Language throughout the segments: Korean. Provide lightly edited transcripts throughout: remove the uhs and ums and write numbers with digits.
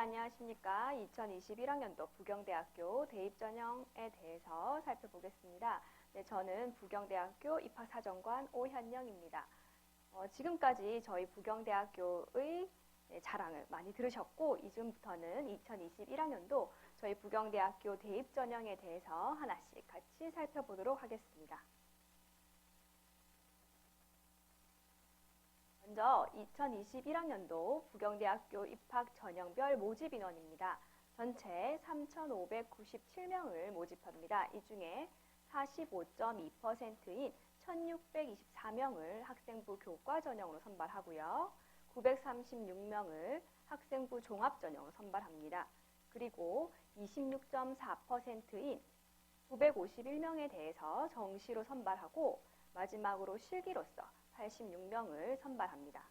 안녕하십니까. 2021학년도 부경대학교 대입전형에 대해서 살펴보겠습니다. 네, 저는 부경대학교 입학사정관 오현영입니다. 지금까지 저희 부경대학교의 자랑을 많이 들으셨고, 이쯤부터는 2021학년도 저희 부경대학교 대입전형에 대해서 하나씩 같이 살펴보도록 하겠습니다. 먼저 2021학년도 부경대학교 입학 전형별 모집 인원입니다. 전체 3,597명을 모집합니다. 이 중에 45.2%인 1,624명을 학생부 교과 전형으로 선발하고요. 936명을 학생부 종합 전형으로 선발합니다. 그리고 26.4%인 951명에 대해서 정시로 선발하고 마지막으로 실기로서 86명을 선발합니다.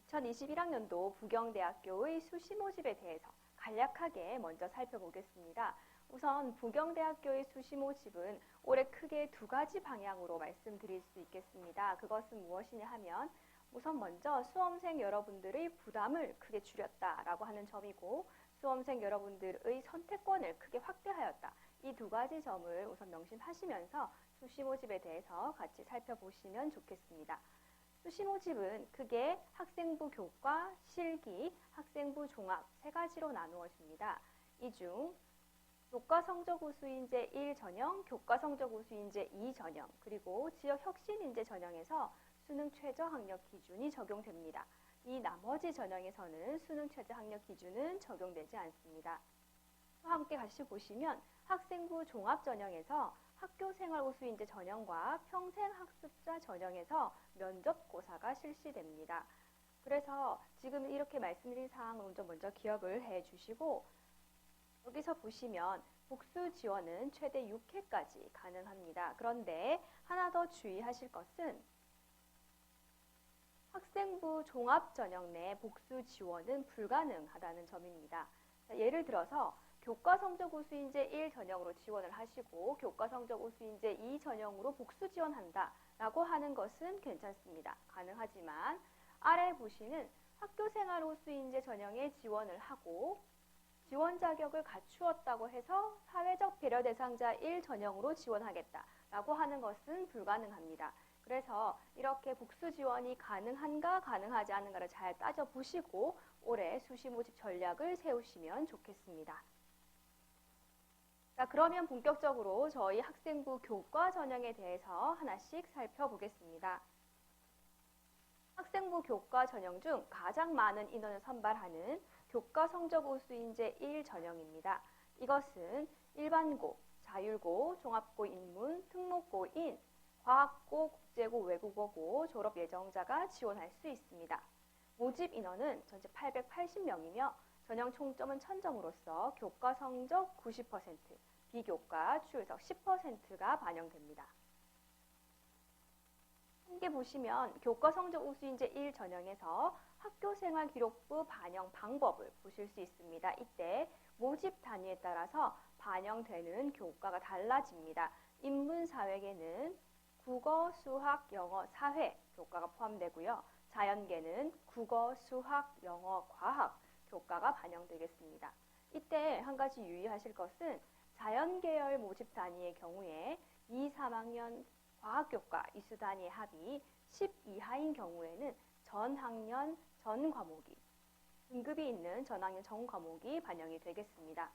(2021학년도) 부경대학교의 수시 모집에 대해서 간략하게 먼저 살펴보겠습니다. 우선 부경대학교의 수시 모집은 올해 크게 두 가지 방향으로 말씀드릴 수 있겠습니다. 그것은 무엇이냐 하면 우선 먼저 수험생 여러분들의 부담을 크게 줄였다라고 하는 점이고, 수험생 여러분들의 선택권을 크게 확대하였다. 이 두 가지 점을 우선 명심하시면서 수시 모집에 대해서 같이 살펴보시면 좋겠습니다. 수시 모집은 크게 학생부 교과, 실기, 학생부 종합 세 가지로 나누어집니다. 이 중 교과 성적 우수인재 1 전형, 교과 성적 우수인재 2 전형, 그리고 지역 혁신 인재 전형에서 수능 최저 학력 기준이 적용됩니다. 이 나머지 전형에서는 수능 최저 학력 기준은 적용되지 않습니다. 함께 같이 보시면 학생부 종합 전형에서 학교생활 우수인재 전형과 평생학습자 전형에서 면접고사가 실시됩니다. 그래서 지금 이렇게 말씀드린 사항을 먼저 기억을 해주시고, 여기서 보시면 복수 지원은 최대 6회까지 가능합니다. 그런데 하나 더 주의하실 것은 학생부 종합 전형 내 복수 지원은 불가능하다는 점입니다. 예를 들어서 교과 성적 우수인재 1 전형으로 지원을 하시고 교과 성적 우수인재 2 전형으로 복수 지원한다 라고 하는 것은 괜찮습니다. 가능하지만 아래 보시는 학교생활 우수인재 전형에 지원을 하고 지원 자격을 갖추었다고 해서 사회적 배려 대상자 1 전형으로 지원하겠다 라고 하는 것은 불가능합니다. 그래서 이렇게 복수 지원이 가능한가 가능하지 않은가를 잘 따져보시고 올해 수시 모집 전략을 세우시면 좋겠습니다. 자, 그러면 본격적으로 저희 학생부 교과 전형에 대해서 하나씩 살펴보겠습니다. 학생부 교과 전형 중 가장 많은 인원을 선발하는 교과 성적 우수인재 1 전형입니다. 이것은 일반고, 자율고, 종합고 인문, 특목고인, 과학고, 국제고, 외국어고 졸업 예정자가 지원할 수 있습니다. 모집 인원은 전체 880명이며 전형 총점은 1000점으로서 교과 성적 90%, 비교과 추유석 10%가 반영됩니다. 함께 보시면 교과 성적 우수인재 1 전형에서 학교생활기록부 반영 방법을 보실 수 있습니다. 이때 모집 단위에 따라서 반영되는 교과가 달라집니다. 인문사회계는 국어, 수학, 영어, 사회 교과가 포함되고요. 자연계는 국어, 수학, 영어, 과학 교과가 반영되겠습니다. 이때 한 가지 유의하실 것은 자연계열 모집 단위의 경우에 2, 3학년 과학교과 이수 단위의 합이 10 이하인 경우에는 전 학년 전 과목이 등급이 있는 전 학년 전 과목이 반영이 되겠습니다.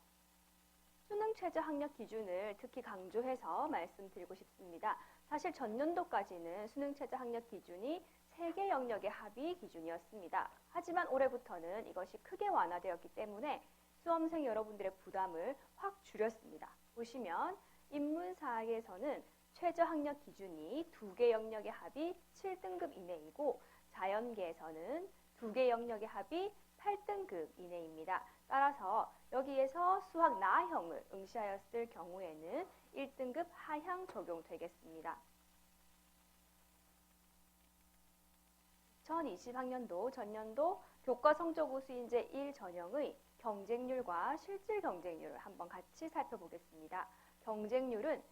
수능 최저 학력 기준을 특히 강조해서 말씀드리고 싶습니다. 사실 전년도까지는 수능 최저 학력 기준이 3개 영역의 합의 기준이었습니다. 하지만 올해부터는 이것이 크게 완화되었기 때문에 수험생 여러분들의 부담을 확 줄였습니다. 보시면 인문사학에서는 최저 학력 기준이 2개 영역의 합이 7등급 이내이고 자연계에서는 2개 영역의 합이 8등급 이내입니다. 따라서 여기에서 수학 나형을 응시하였을 경우에는 1등급 하향 적용되겠습니다. 2020학년도 전년도 교과 성적 우수인재 1 전형의 경쟁률과 실질 경쟁률을 한번 같이 살펴보겠습니다. 경쟁률은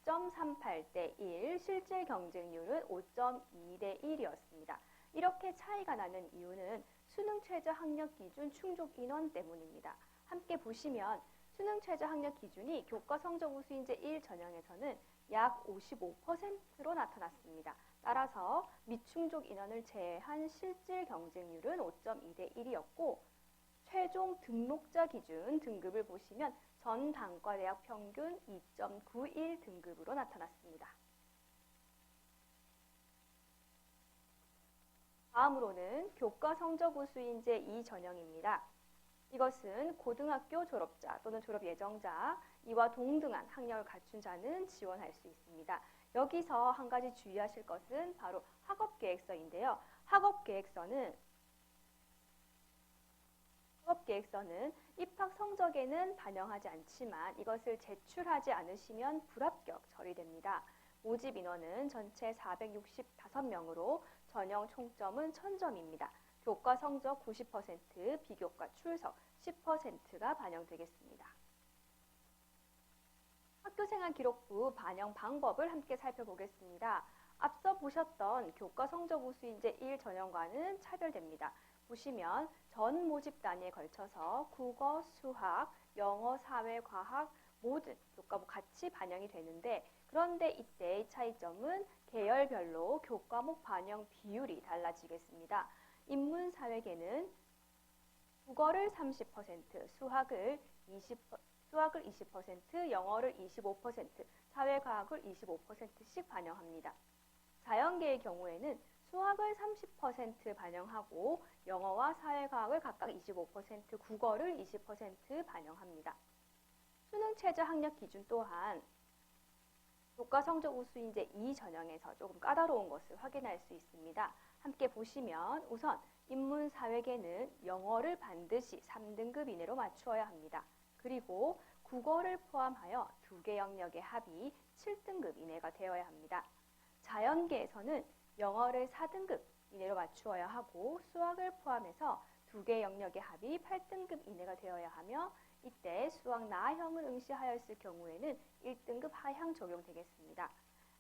6.38대 1, 실질 경쟁률은 5.2대 1이었습니다. 이렇게 차이가 나는 이유는 수능 최저 학력 기준 충족 인원 때문입니다. 함께 보시면 수능 최저 학력 기준이 교과 성적 우수인재 1 전형에서는 약 55%로 나타났습니다. 따라서 미충족 인원을 제외한 실질 경쟁률은 5.2대 1이었고 최종 등록자 기준 등급을 보시면 전 단과대학 평균 2.91 등급으로 나타났습니다. 다음으로는 교과 성적 우수인재 2 전형입니다. 이것은 고등학교 졸업자 또는 졸업 예정자, 이와 동등한 학력을 갖춘 자는 지원할 수 있습니다. 여기서 한 가지 주의하실 것은 바로 학업계획서인데요. 학업계획서는 입학 성적에는 반영하지 않지만 이것을 제출하지 않으시면 불합격 처리됩니다. 모집 인원은 전체 465명으로 전형 총점은 1000점입니다. 교과 성적 90%, 비교과 출석 10%가 반영되겠습니다. 학교생활 기록부 반영 방법을 함께 살펴보겠습니다. 앞서 보셨던 교과 성적 우수인재 1 전형과는 차별됩니다. 보시면 전 모집 단위에 걸쳐서 국어, 수학, 영어, 사회, 과학 모든 교과목 같이 반영이 되는데 그런데 이때의 차이점은 계열별로 교과목 반영 비율이 달라지겠습니다. 인문사회계는 국어를 30%, 수학을 20%, 영어를 25%, 사회과학을 25%씩 반영합니다. 자연계의 경우에는 수학을 30% 반영하고 영어와 사회과학을 각각 25%, 국어를 20% 반영합니다. 수능 최저 학력 기준 또한 교과 성적 우수인재 2 전형에서 조금 까다로운 것을 확인할 수 있습니다. 함께 보시면 우선 인문사회계는 영어를 반드시 3등급 이내로 맞추어야 합니다. 그리고 국어를 포함하여 2개 영역의 합이 7등급 이내가 되어야 합니다. 자연계에서는 영어를 4등급 이내로 맞추어야 하고 수학을 포함해서 2개 영역의 합이 8등급 이내가 되어야 하며 이때 수학 나형을 응시하였을 경우에는 1등급 하향 적용되겠습니다.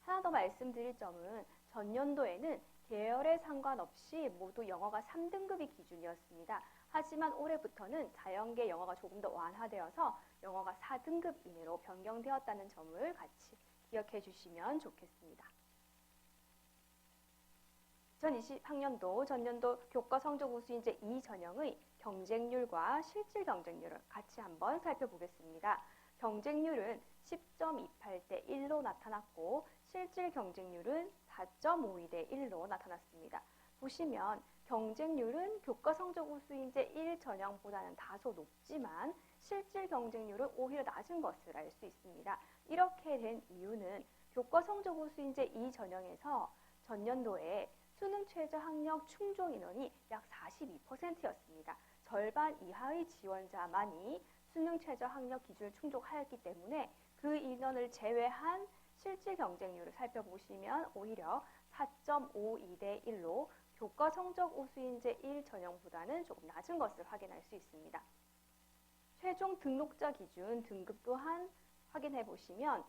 하나 더 말씀드릴 점은 전년도에는 계열에 상관없이 모두 영어가 3등급이 기준이었습니다. 하지만 올해부터는 자연계 영어가 조금 더 완화되어서 영어가 4등급 이내로 변경되었다는 점을 같이 기억해 주시면 좋겠습니다. 2020학년도 전년도 교과 성적 우수인재 2 전형의 경쟁률과 실질 경쟁률을 같이 한번 살펴보겠습니다. 경쟁률은 10.28대 1로 나타났고 실질 경쟁률은 4.52대 1로 나타났습니다. 보시면 경쟁률은 교과 성적 우수인재 1 전형보다는 다소 높지만 실질 경쟁률은 오히려 낮은 것을 알 수 있습니다. 이렇게 된 이유는 교과 성적 우수인재 2 전형에서 전년도에 수능 최저 학력 충족 인원이 약 42%였습니다. 절반 이하의 지원자만이 수능 최저 학력 기준을 충족하였기 때문에 그 인원을 제외한 실질 경쟁률을 살펴보시면 오히려 4.52대 1로 교과 성적 우수인재 1 전형보다는 조금 낮은 것을 확인할 수 있습니다. 최종 등록자 기준 등급 또한 확인해 보시면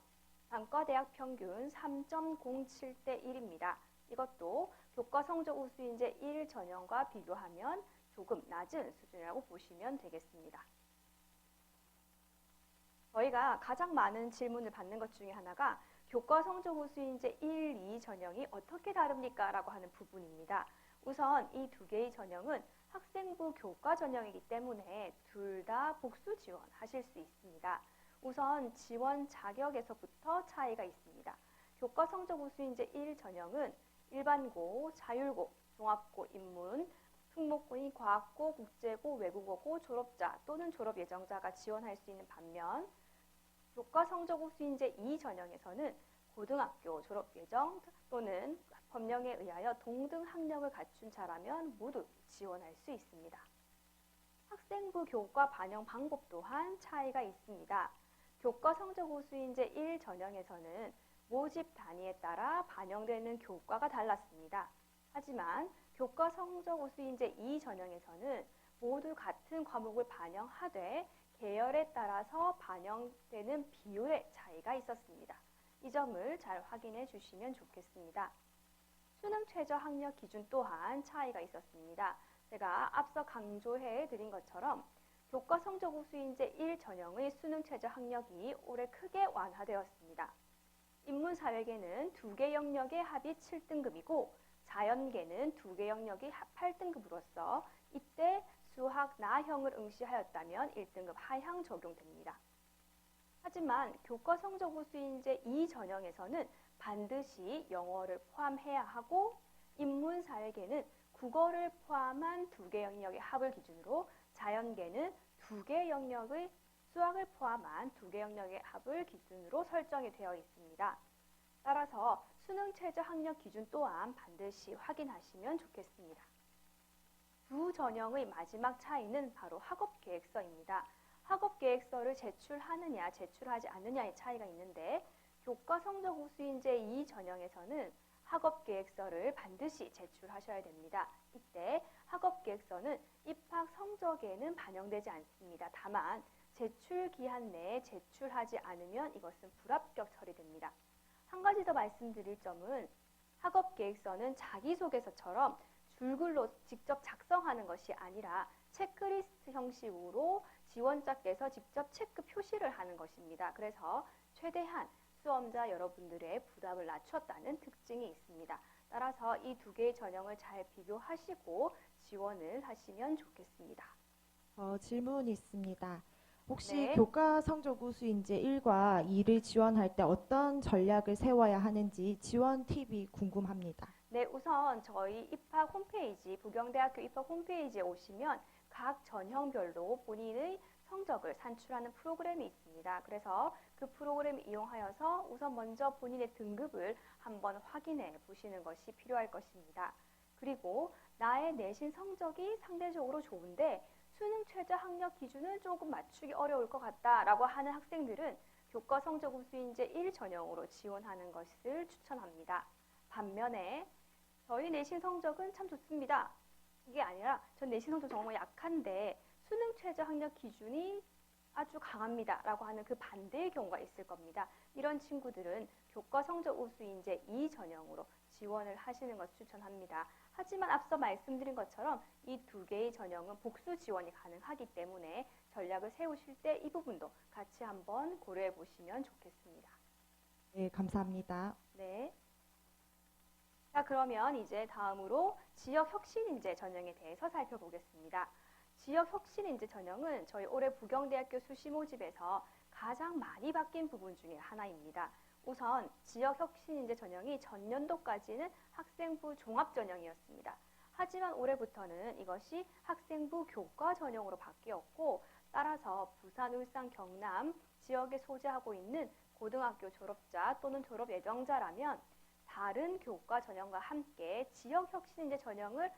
단과대학 평균 3.07대 1입니다. 이것도 교과 성적 우수인재 1 전형과 비교하면 조금 낮은 수준이라고 보시면 되겠습니다. 저희가 가장 많은 질문을 받는 것 중에 하나가 교과 성적 우수인재 1, 2 전형이 어떻게 다릅니까? 라고 하는 부분입니다. 우선 이 두 개의 전형은 학생부 교과 전형이기 때문에 둘 다 복수 지원하실 수 있습니다. 우선 지원 자격에서부터 차이가 있습니다. 교과 성적 우수인재 1 전형은 일반고, 자율고, 종합고, 인문, 특목고인 과학고, 국제고, 외국어고, 졸업자 또는 졸업 예정자가 지원할 수 있는 반면 교과 성적 우수인재 2 전형에서는 고등학교 졸업 예정 또는 법령에 의하여 동등 학력을 갖춘 자라면 모두 지원할 수 있습니다. 학생부 교과 반영 방법 또한 차이가 있습니다. 교과 성적 우수인재 1 전형에서는 모집 단위에 따라 반영되는 교과가 달랐습니다. 하지만 교과 성적 우수인재 2 전형에서는 모두 같은 과목을 반영하되 계열에 따라서 반영되는 비율의 차이가 있었습니다. 이 점을 잘 확인해 주시면 좋겠습니다. 수능 최저 학력 기준 또한 차이가 있었습니다. 제가 앞서 강조해 드린 것처럼 교과 성적 우수 인재 1 전형의 수능 최저 학력이 올해 크게 완화되었습니다. 인문사회계는 2개 영역의 합이 7등급이고 자연계는 2개 영역이 합 8등급으로서 이때 수학 나형을 응시하였다면 1등급 하향 적용됩니다. 하지만 교과 성적 우수 인재 2 전형에서는 반드시 영어를 포함해야 하고 인문사회계는 국어를 포함한 2개 영역의 합을 기준으로 자연계는 2개 영역의 수학을 포함한 2개 영역의 합을 기준으로 설정이 되어 있습니다. 따라서 수능 최저 학력 기준 또한 반드시 확인하시면 좋겠습니다. 두 전형의 마지막 차이는 바로 학업계획서입니다. 학업계획서를 제출하느냐 제출하지 않느냐의 차이가 있는데 교과 성적 우수 인재 2 전형에서는 학업계획서를 반드시 제출하셔야 됩니다. 이때 학업계획서는 입학 성적에는 반영되지 않습니다. 다만 제출 기한 내에 제출하지 않으면 이것은 불합격 처리됩니다. 한 가지 더 말씀드릴 점은 학업계획서는 자기소개서처럼 줄글로 직접 작성하는 것이 아니라 체크리스트 형식으로 지원자께서 직접 체크 표시를 하는 것입니다. 그래서 최대한 수험자 여러분들의 부담을 낮췄다는 특징이 있습니다. 따라서 이 2개의 전형을 잘 비교하시고 지원을 하시면 좋겠습니다. 질문이 있습니다. 혹시 네. 교과 성적 우수 인재 1과 2를 지원할 때 어떤 전략을 세워야 하는지 지원 팁이 궁금합니다. 네, 우선 저희 입학 홈페이지, 부경대학교 입학 홈페이지에 오시면 각 전형별로 본인의 성적을 산출하는 프로그램이 있습니다. 그래서 그 프로그램을 이용하여서 우선 먼저 본인의 등급을 한번 확인해 보시는 것이 필요할 것입니다. 그리고 나의 내신 성적이 상대적으로 좋은데 수능 최저 학력 기준을 조금 맞추기 어려울 것 같다라고 하는 학생들은 교과 성적 우수 인재 1 전형으로 지원하는 것을 추천합니다. 반면에 저희 내신 성적은 참 좋습니다. 이게 아니라 전 내신 성적 정말 약한데 수능 최저 학력 기준이 아주 강합니다 라고 하는 그 반대의 경우가 있을 겁니다. 이런 친구들은 교과 성적 우수 인재 2 전형으로 지원을 하시는 것을 추천합니다. 하지만 앞서 말씀드린 것처럼 이 2개의 전형은 복수 지원이 가능하기 때문에 전략을 세우실 때 이 부분도 같이 한번 고려해 보시면 좋겠습니다. 네, 감사합니다. 네. 자, 그러면 이제 다음으로 지역혁신인재 전형에 대해서 살펴보겠습니다. 지역혁신인재 전형은 저희 올해 부경대학교 수시 모집에서 가장 많이 바뀐 부분 중에 하나입니다. 우선 지역혁신인재 전형이 전년도까지는 학생부 종합전형이었습니다. 하지만 올해부터는 이것이 학생부 교과 전형으로 바뀌었고 따라서 부산, 울산, 경남 지역에 소재하고 있는 고등학교 졸업자 또는 졸업 예정자라면 다른 교과 전형과 함께 지역혁신인재 전형을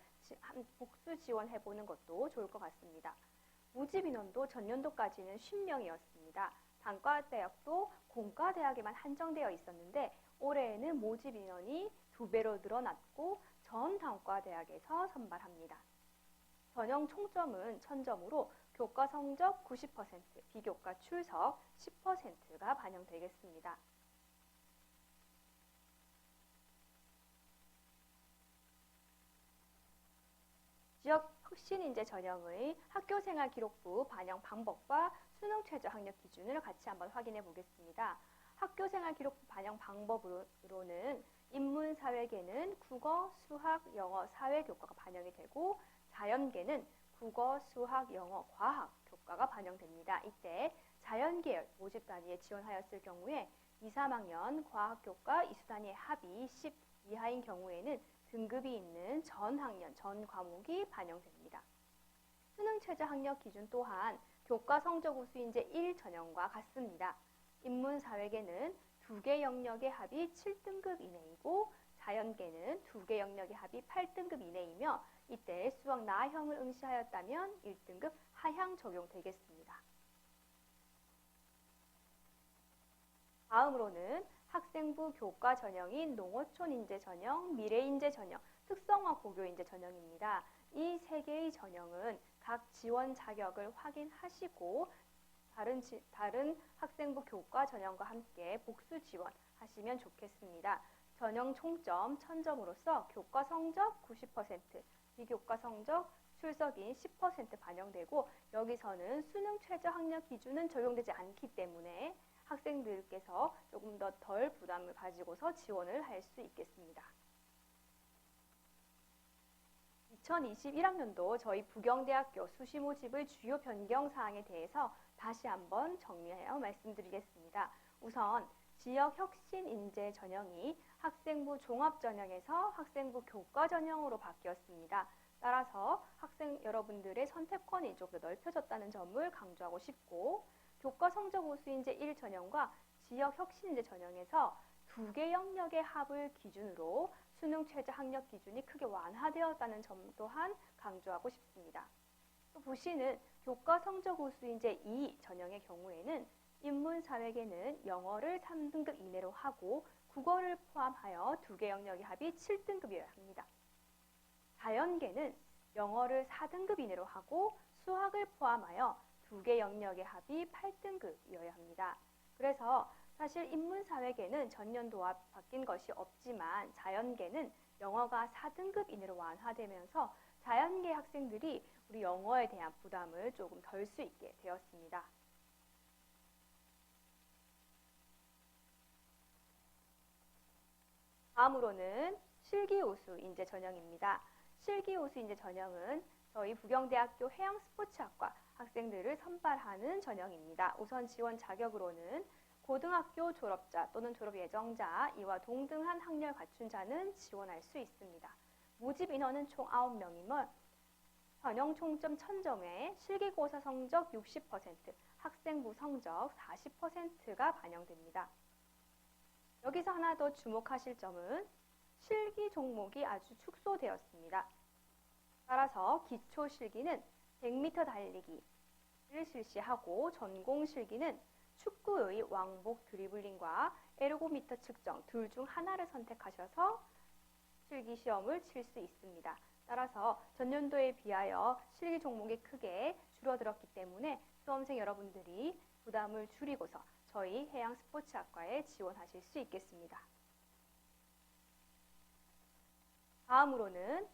복수 지원해보는 것도 좋을 것 같습니다. 모집 인원도 전년도까지는 10명이었습니다. 단과대학도 공과대학에만 한정되어 있었는데 올해에는 모집 인원이 2배로 늘어났고 전 단과대학에서 선발합니다. 전형 총점은 1000점으로 교과 성적 90%, 비교과 출석 10%가 반영되겠습니다. 지역혁신인재 전형의 학교생활 기록부 반영 방법과 수능 최저 학력 기준을 같이 한번 확인해 보겠습니다. 학교생활 기록부 반영 방법으로는 인문사회계는 국어, 수학, 영어, 사회 교과가 반영이 되고 자연계는 국어, 수학, 영어, 과학 교과가 반영됩니다. 이때 자연계열 모집 단위에 지원하였을 경우에 2, 3학년 과학교과 이수 단위의 합이 10 이하인 경우에는 등급이 있는 전 학년, 전 과목이 반영됩니다. 수능 최저 학력 기준 또한 교과 성적 우수 인재 1 전형과 같습니다. 인문사회계는 2개 영역의 합이 7등급 이내이고 자연계는 2개 영역의 합이 8등급 이내이며 이때 수학 나형을 응시하였다면 1등급 하향 적용되겠습니다. 다음으로는 학생부 교과 전형인 농어촌 인재 전형, 미래 인재 전형, 특성화 고교 인재 전형입니다. 이 세 개의 전형은 각 지원 자격을 확인하시고 다른 학생부 교과 전형과 함께 복수 지원하시기 하시면 좋겠습니다. 전형 총점 1000점으로서 교과 성적 90%, 비교과 성적, 출석인 10% 반영되고 여기서는 수능 최저 학력 기준은 적용되지 않기 때문에 학생들께서 조금 더 덜 부담을 가지고서 지원을 할 수 있겠습니다. 2021학년도 저희 부경대학교 수시 모집의 주요 변경 사항에 대해서 다시 한번 정리하여 말씀드리겠습니다. 우선 지역 혁신 인재 전형이 학생부 종합 전형에서 학생부 교과 전형으로 바뀌었습니다. 따라서 학생 여러분들의 선택권이 조금 더 넓혀졌다는 점을 강조하고 싶고 교과 성적 우수 인재 1 전형과 지역 혁신 인재 전형에서 두 개 영역의 합을 기준으로 수능 최저 학력 기준이 크게 완화되었다는 점 또한 강조하고 싶습니다. 또 보시는 교과 성적 우수 인재 2 전형의 경우에는 인문사회계는 영어를 3등급 이내로 하고 국어를 포함하여 두 개 영역의 합이 7등급이어야 합니다. 자연계는 영어를 4등급 이내로 하고 수학을 포함하여 두 개 영역의 합이 8등급이어야 합니다. 그래서 사실 인문사회계는 전년도와 바뀐 것이 없지만 자연계는 영어가 4등급 이내로 완화되면서 자연계 학생들이 우리 영어에 대한 부담을 조금 덜 수 있게 되었습니다. 다음으로는 실기우수 인재 전형입니다. 실기우수 인재 전형은 저희 부경대학교 해양스포츠학과 학생들을 선발하는 전형입니다. 우선 지원 자격으로는 고등학교 졸업자 또는 졸업 예정자, 이와 동등한 학력을 갖춘 자는 지원할 수 있습니다. 모집 인원은 총 9명이며 전형 총점 1000점에 실기고사 성적 60%, 학생부 성적 40%가 반영됩니다. 여기서 하나 더 주목하실 점은 실기 종목이 아주 축소되었습니다. 따라서 기초 실기는 100m 달리기를 실시하고 전공 실기는 축구의 왕복 드리블링과 에르고미터 측정 둘 중 하나를 선택하셔서 실기 시험을 칠 수 있습니다. 따라서 전년도에 비하여 실기 종목이 크게 줄어들었기 때문에 수험생 여러분들이 부담을 줄이고서 저희 해양스포츠학과에 지원하실 수 있겠습니다. 다음으로는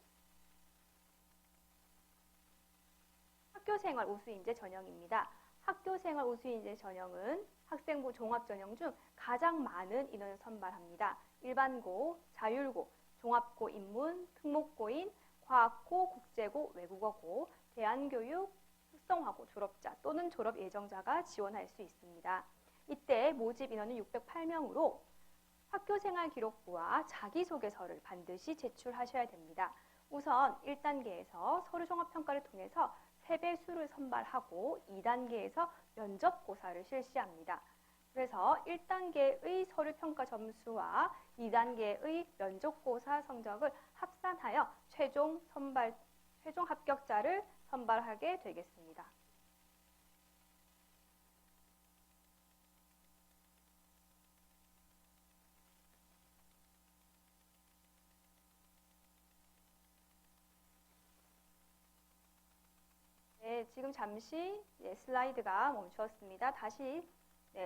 학교생활 우수인재 전형입니다. 학교생활 우수인재 전형은 학생부 종합전형 중 가장 많은 인원을 선발합니다. 일반고, 자율고, 종합고 인문, 특목고인, 과학고, 국제고, 외국어고, 대안교육, 특성화고 졸업자 또는 졸업 예정자가 지원할 수 있습니다. 이때 모집 인원은 608명으로 학교생활 기록부와 자기소개서를 반드시 제출하셔야 됩니다. 우선 1단계에서 서류종합평가를 통해서 3배 수를 선발하고 2단계에서 면접고사를 실시합니다. 그래서 1단계의 서류평가 점수와 2단계의 면접고사 성적을 합산하여 최종 합격자를 선발하게 되겠습니다. 네, 지금 잠시 슬라이드가 멈추었습니다. 다시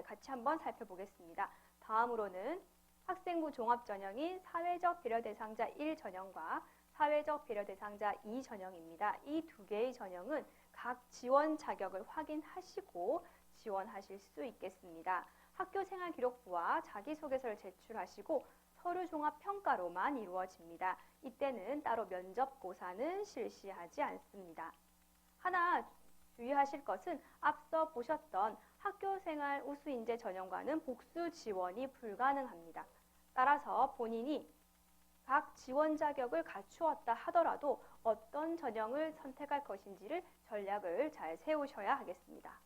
같이 한번 살펴보겠습니다. 다음으로는 학생부 종합전형인 사회적 배려 대상자 1 전형과 사회적 배려 대상자 2 전형입니다. 이 두 개의 전형은 각 지원 자격을 확인하시고 지원하실 수 있겠습니다. 학교생활기록부와 자기소개서를 제출하시고 서류종합평가로만 이루어집니다. 이때는 따로 면접고사는 실시하지 않습니다. 하나 주의하실 것은 앞서 보셨던 학교생활 우수인재 전형과는 복수 지원이 불가능합니다. 따라서 본인이 각 지원 자격을 갖추었다 하더라도 어떤 전형을 선택할 것인지를 전략을 잘 세우셔야 하겠습니다.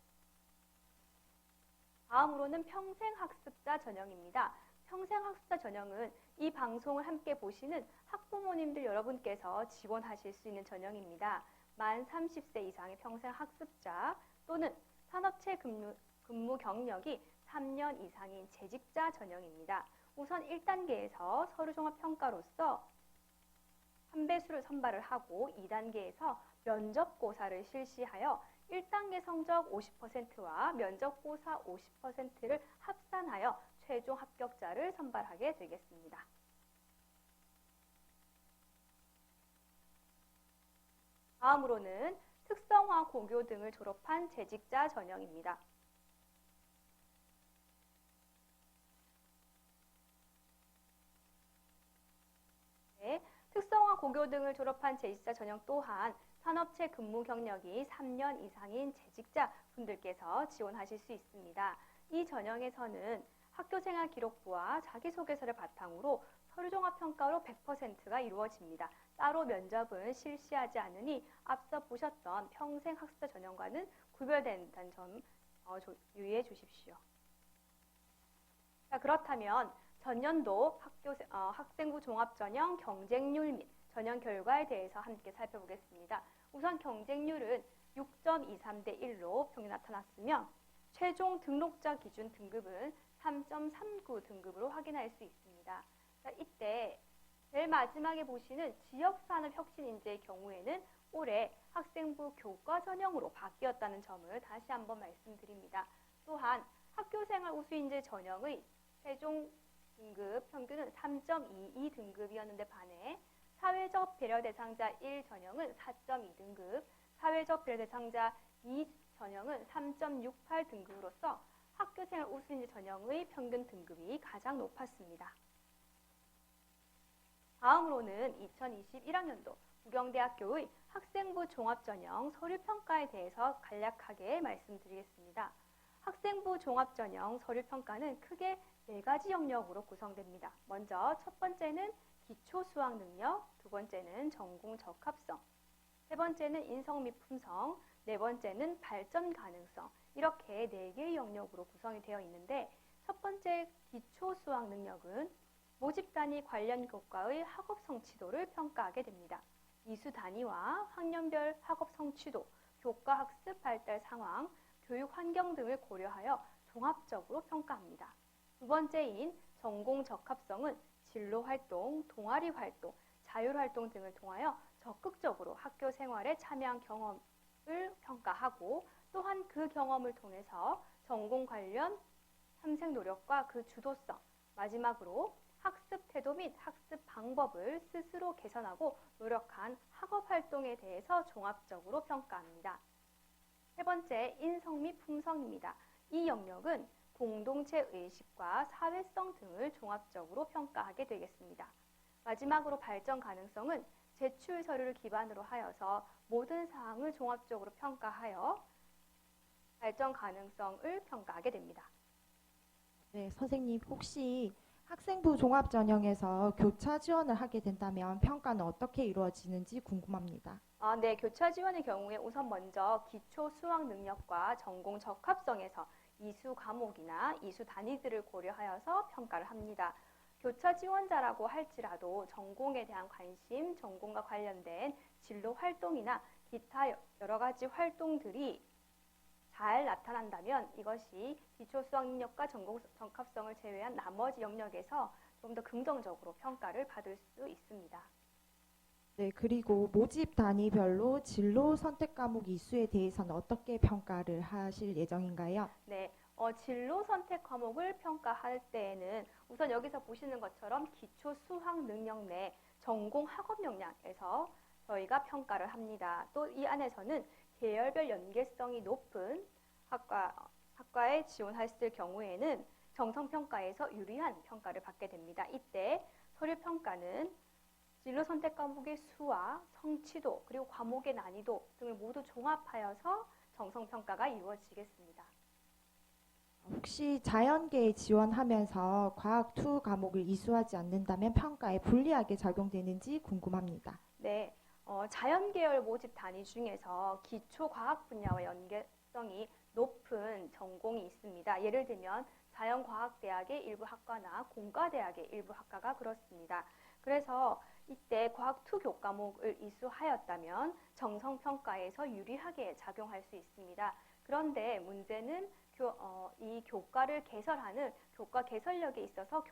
다음으로는 평생학습자 전형입니다. 평생학습자 전형은 이 방송을 함께 보시는 학부모님들 여러분께서 지원하실 수 있는 전형입니다. 만 30세 이상의 평생학습자 또는 산업체 근무 경력이 3년 이상인 재직자 전형입니다. 우선 1단계에서 서류종합평가로서 3배수를 선발을 하고 2단계에서 면접고사를 실시하여 1단계 성적 50%와 면접고사 50%를 합산하여 최종 합격자를 선발하게 되겠습니다. 다음으로는 특성화 고교 등을 졸업한 재직자 전형입니다. 네, 특성화 고교 등을 졸업한 재직자 전형 또한 산업체 근무 경력이 3년 이상인 재직자 분들께서 지원하실 수 있습니다. 이 전형에서는 학교생활 기록부와 자기소개서를 바탕으로 서류종합평가로 100%가 이루어집니다. 따로 면접은 실시하지 않으니 앞서 보셨던 평생학습자 전형과는 구별된다는 점 유의해 주십시오. 자, 그렇다면 전년도 학생부 종합전형 경쟁률 및 전형 결과에 대해서 함께 살펴보겠습니다. 우선 경쟁률은 6.23대 1로 평균 나타났으며 최종 등록자 기준 등급은 3.39 등급으로 확인할 수 있습니다. 자, 이때 제일 마지막에 보시는 지역산업혁신인재의 경우에는 올해 학생부 교과 전형으로 바뀌었다는 점을 다시 한번 말씀드립니다. 또한 학교생활 우수인재 전형의 최종 등급 평균은 3.22 등급이었는데 반해 사회적 배려 대상자 1 전형은 4.2 등급, 사회적 배려 대상자 2 전형은 3.68 등급으로서 학교생활 우수인재 전형의 평균 등급이 가장 높았습니다. 다음으로는 2021학년도 부경대학교의 학생부 종합전형 서류평가에 대해서 간략하게 말씀드리겠습니다. 학생부 종합전형 서류평가는 크게 4가지 영역으로 구성됩니다. 먼저 첫 번째는 기초 수학 능력, 두 번째는 전공 적합성, 세 번째는 인성 및 품성, 네 번째는 발전 가능성, 이렇게 4개의 영역으로 구성이 되어 있는데 첫 번째 기초 수학 능력은 모집 단위 관련 교과의 학업 성취도를 평가하게 됩니다. 이수 단위와 학년별 학업 성취도, 교과 학습 발달 상황, 교육 환경 등을 고려하여 종합적으로 평가합니다. 두 번째인 전공 적합성은 진로 활동, 동아리 활동, 자율 활동 등을 통하여 적극적으로 학교 생활에 참여한 경험을 평가하고 또한 그 경험을 통해서 전공 관련 탐색 노력과 그 주도성, 마지막으로 학습 태도 및 학습 방법을 스스로 개선하고 노력한 학업 활동에 대해서 종합적으로 평가합니다. 세 번째, 인성 및 품성입니다. 이 영역은 공동체 의식과 사회성 등을 종합적으로 평가하게 되겠습니다. 마지막으로 발전 가능성은 제출 서류를 기반으로 하여서 모든 사항을 종합적으로 평가하여 발전 가능성을 평가하게 됩니다. 네, 선생님 혹시 학생부 종합전형에서 교차 지원을 하게 된다면 평가는 어떻게 이루어지는지 궁금합니다. 네, 교차 지원의 경우에 우선 먼저 기초 수학 능력과 전공 적합성에서 이수 과목이나 이수 단위들을 고려하여서 평가를 합니다. 교차 지원자라고 할지라도 전공에 대한 관심, 전공과 관련된 진로 활동이나 기타 여러 가지 활동들이 잘 나타난다면 이것이 기초 수학 능력과 전공 적합성을 제외한 나머지 영역에서 좀 더 긍정적으로 평가를 받을 수 있습니다. 네, 그리고 모집 단위별로 진로 선택 과목 이수에 대해서는 어떻게 평가를 하실 예정인가요? 네, 진로 선택 과목을 평가할 때에는 우선 여기서 보시는 것처럼 기초 수학 능력 내 전공 학업 역량에서 저희가 평가를 합니다. 또 이 안에서는 계열별 연계성이 높은 학과에 지원했을 경우에는 정성평가에서 유리한 평가를 받게 됩니다. 이때 서류평가는 진로 선택 과목의 수와 성취도 그리고 과목의 난이도 등을 모두 종합하여서 정성평가가 이루어지겠습니다. 혹시 자연계에 지원하면서 과학 2 과목을 이수하지 않는다면 평가에 불리하게 작용되는지 궁금합니다. 네, 자연계열 모집 단위 중에서 기초과학 분야와 연계성이 높은 전공이 있습니다. 예를 들면 자연과학대학의 일부 학과나 공과대학의 일부 학과가 그렇습니다. 그래서 이때 과학 2 교과목을 이수하였다면 정성평가에서 유리하게 작용할 수 있습니다. 그런데 문제는 이 교과를 개설하는 교과 개설력에 있어서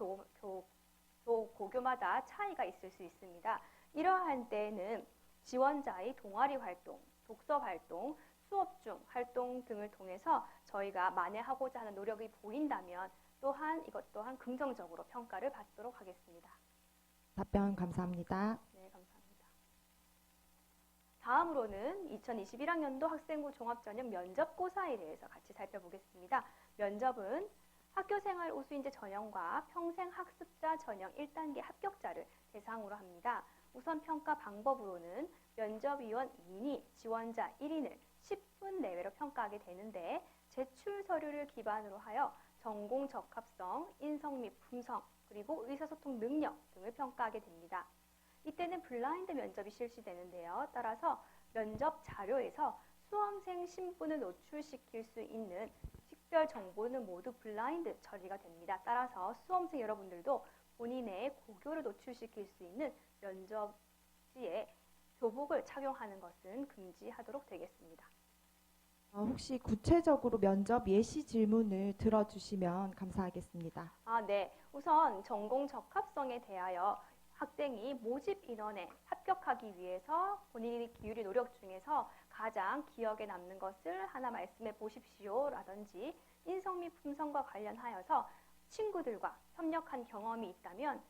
고교마다 차이가 있을 수 있습니다. 이러한 때에는 지원자의 동아리 활동, 독서 활동, 수업 중 활동 등을 통해서 저희가 만회하고자 하는 노력이 보인다면 또한 이것 또한 긍정적으로 평가를 받도록 하겠습니다. 답변 감사합니다. 네, 감사합니다. 다음으로는 2021학년도 학생부 종합전형 면접고사에 대해서 같이 살펴보겠습니다. 면접은 학교생활 우수인재 전형과 평생학습자 전형 1단계 합격자를 대상으로 합니다. 우선 평가 방법으로는 면접위원 2인이 지원자 1인을 10분 내외로 평가하게 되는데 제출 서류를 기반으로 하여 전공 적합성, 인성 및 품성, 그리고 의사소통 능력 등을 평가하게 됩니다. 이때는 블라인드 면접이 실시되는데요. 따라서 면접 자료에서 수험생 신분을 노출시킬 수 있는 식별 정보는 모두 블라인드 처리가 됩니다. 따라서 수험생 여러분들도 본인의 고교를 노출시킬 수 있는 면접 시에 교복을 착용하는 것은 금지하도록 되겠습니다. 혹시 구체적으로 면접 예시 질문을 들어주시면 감사하겠습니다. 네. 우선 전공 적합성에 대하여 학생이 모집 인원에 합격하기 위해서 본인이 기울인 노력 중에서 가장 기억에 남는 것을 하나 말씀해 보십시오 라든지 인성 및 품성과 관련하여서 친구들과 협력한 경험이 있다면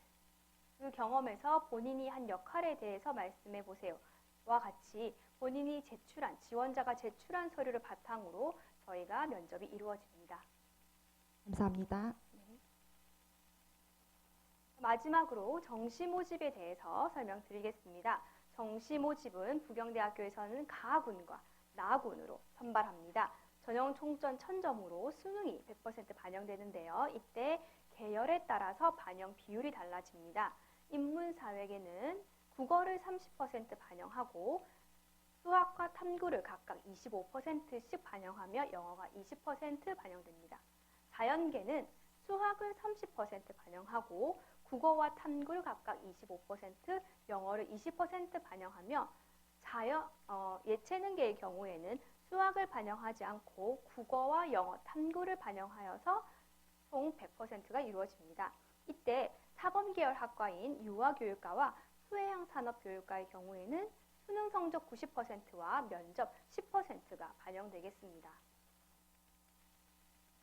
그 경험에서 본인이 한 역할에 대해서 말씀해 보세요. 와 같이 본인이 제출한, 지원자가 제출한 서류를 바탕으로 저희가 면접이 이루어집니다. 감사합니다. 마지막으로 정시 모집에 대해서 설명드리겠습니다. 정시 모집은 부경대학교에서는 가군과 나군으로 선발합니다. 전형 총점 1000점으로 수능이 100% 반영되는데요. 이때 계열에 따라서 반영 비율이 달라집니다. 인문사회계는 국어를 30% 반영하고 수학과 탐구를 각각 25%씩 반영하며 영어가 20% 반영됩니다. 자연계는 수학을 30% 반영하고 국어와 탐구를 각각 25%, 영어를 20% 반영하며 예체능계의 경우에는 수학을 반영하지 않고 국어와 영어, 탐구를 반영하여서 총 100%가 이루어집니다. 이때 사범계열 학과인 유아교육과와 후해양산업교육과의 경우에는 수능 성적 90%와 면접 10%가 반영되겠습니다.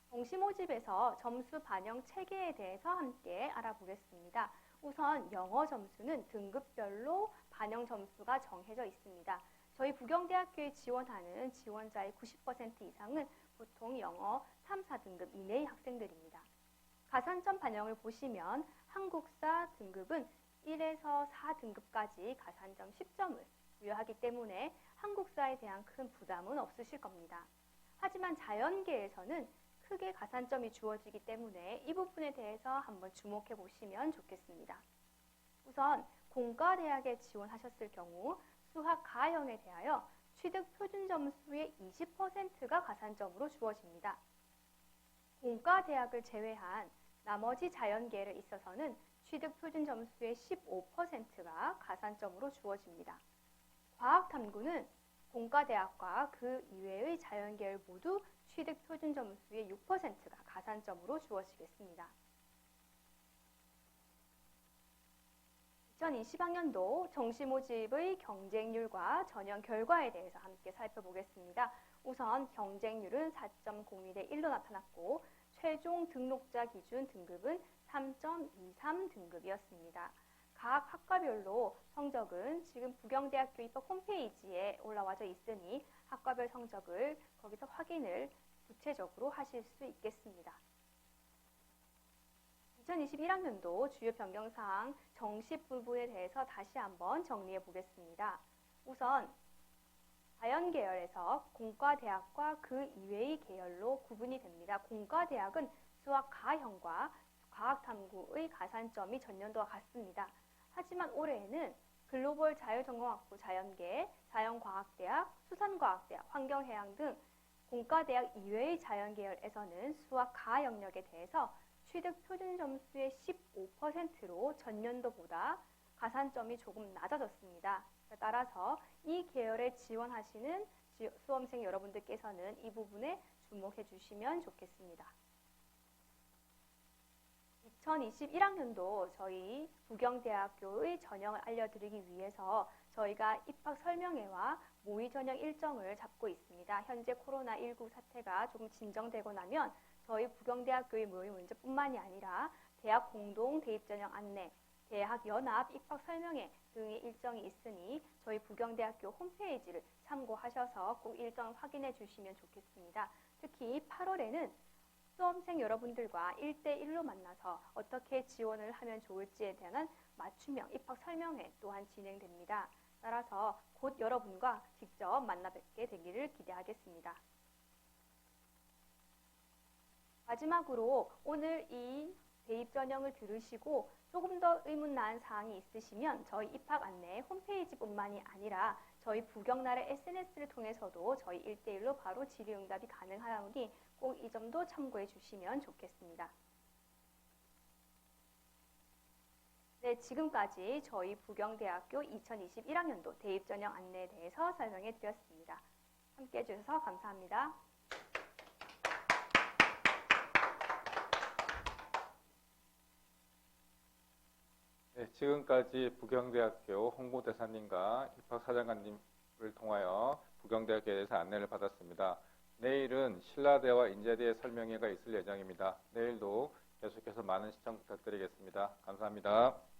정시 모집에서 점수 반영 체계에 대해서 함께 알아보겠습니다. 우선 영어 점수는 등급별로 반영 점수가 정해져 있습니다. 저희 부경대학교에 지원하는 지원자의 90% 이상은 보통 영어 3, 4등급 이내의 학생들입니다. 가산점 반영을 보시면 한국사 등급은 1에서 4등급까지 가산점 10점을 부여하기 때문에 한국사에 대한 큰 부담은 없으실 겁니다. 하지만 자연계에서는 크게 가산점이 주어지기 때문에 이 부분에 대해서 한번 주목해 보시면 좋겠습니다. 우선 공과대학에 지원하셨을 경우 수학 가형에 대하여 취득 표준 점수의 20%가 가산점으로 주어집니다. 공과대학을 제외한 나머지 자연계에 있어서는 취득 표준 점수의 15%가 가산점으로 주어집니다. 과학탐구는 공과대학과 그 이외의 자연계열 모두 취득 표준 점수의 6%가 가산점으로 주어지겠습니다. 2020학년도 정시 모집의 경쟁률과 전형 결과에 대해서 함께 살펴보겠습니다. 우선 경쟁률은 4.02대 1로 나타났고 최종 등록자 기준 등급은 3.23 등급이었습니다. 각 학과별로 성적은 지금 부경대학교 입학 홈페이지에 올라와져 있으니 학과별 성적을 거기서 확인을 구체적으로 하실 수 있겠습니다. 2021학년도 주요 변경사항 정시 부분에 대해서 다시 한번 정리해 보겠습니다. 우선 자연계열에서 공과대학과 그 이외의 계열로 구분이 됩니다. 공과대학은 수학 가형과 과학탐구의 가산점이 전년도와 같습니다. 하지만 올해에는 글로벌 자율전공학부 자연계, 자연과학대학, 수산과학대학, 환경해양 등 공과대학 이외의 자연계열에서는 수학 가 영역에 대해서 취득 표준 점수의 15%로 전년도보다 가산점이 조금 낮아졌습니다. 따라서 이 계열에 지원하시는 수험생 여러분들께서는 이 부분에 주목해 주시면 좋겠습니다. 2021학년도 저희 부경대학교의 전형을 알려드리기 위해서 저희가 입학 설명회와 모의 전형 일정을 잡고 있습니다. 현재 코로나19 사태가 조금 진정되고 나면 저희 부경대학교의 모의 문제뿐만이 아니라 대학 공동 대입 전형 안내, 대학 연합 입학 설명회 등의 일정이 있으니 저희 부경대학교 홈페이지를 참고하셔서 꼭 일정 확인해 주시면 좋겠습니다. 특히 8월에는 수험생 여러분들과 1대1로 만나서 어떻게 지원을 하면 좋을지에 대한 맞춤형 입학 설명회 또한 진행됩니다. 따라서 곧 여러분과 직접 만나 뵙게 되기를 기대하겠습니다. 마지막으로 오늘 이 대입 전형을 들으시고 조금 더 의문난 사항이 있으시면 저희 입학 안내 홈페이지뿐만이 아니라 저희 부경날의 SNS를 통해서도 저희 1대1로 바로 질의응답이 가능하오니 꼭 이 점도 참고해 주시면 좋겠습니다. 네, 지금까지 저희 부경대학교 2021학년도 대입 전형 안내에 대해서 설명해 드렸습니다. 함께 해주셔서 감사합니다. 네, 지금까지 부경대학교 홍보대사님과 입학사정관님을 통하여 부경대학교에 대해서 안내를 받았습니다. 내일은 신라대와 인제대의 설명회가 있을 예정입니다. 내일도 계속해서 많은 시청 부탁드리겠습니다. 감사합니다.